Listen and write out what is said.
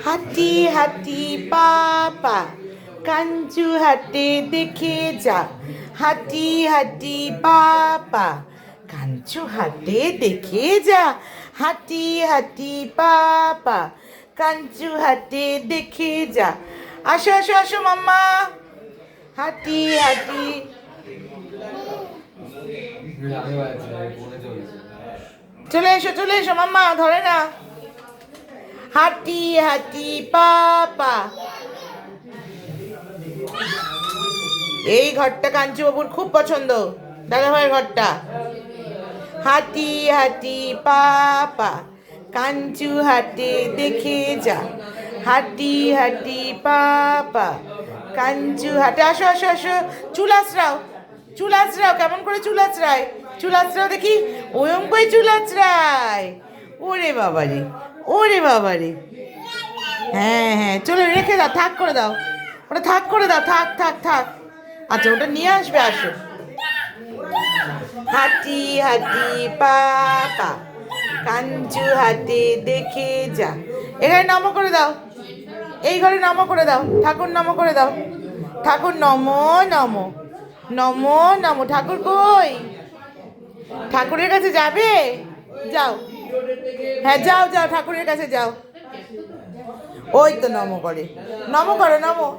হাঁটি হাঁটি পাপা কাঞ্চু হাটে দেখে যা। হাঁটি হাঁটি পাপা কাঞ্চু হাটে দেখে যা। হাঁটি হাঁটি পাপা কাঞ্চু হাটে দেখে যা। আসো আসো আসো মাম্মা, হাঁটি হাঁটি। চলে এসো মাম্মা, ধরে না। হাঁটি হাঁটি পাপা। এই ঘরটা কাঞ্চু বাবুর খুব পছন্দ, দাদা ভাইয়ের ঘরটা। হাঁটি হাঁটি পাপা কাঞ্চু হাটে দেখে যা। হাঁটি হাঁটি পাপা কাঞ্চু হাটে। আসো আসো আসো, চুল আঁচড়াও, চুল আঁচড়াও। কেমন করে চুল আঁচড়ায়? চুল আঁচড়াও দেখি, ওরম করে চুল আঁচড়ায়। ওরে বাবারে, ওরে বাবারে। হ্যাঁ হ্যাঁ, চলো রেখে দাও, থাক করে দাও, ওটা থাক করে দাও, থাক থাক থাক। আচ্ছা, ওটা নিয়ে আসবে, আসো। হাঁটি হাঁটি পাপা কাঞ্চু হাটে দেখে যা। এখানে নমো করে দাও, এই ঘরে নমো করে দাও, ঠাকুর নমো করে দাও। ঠাকুর নমো নমো নমো নমো। ঠাকুর কই? ঠাকুরের কাছে যাবে? যাও, হ্যাঁ যাও যাও, ঠাকুরের কাছে যাও। ওই তো নমো করে, নমো করো, নমো।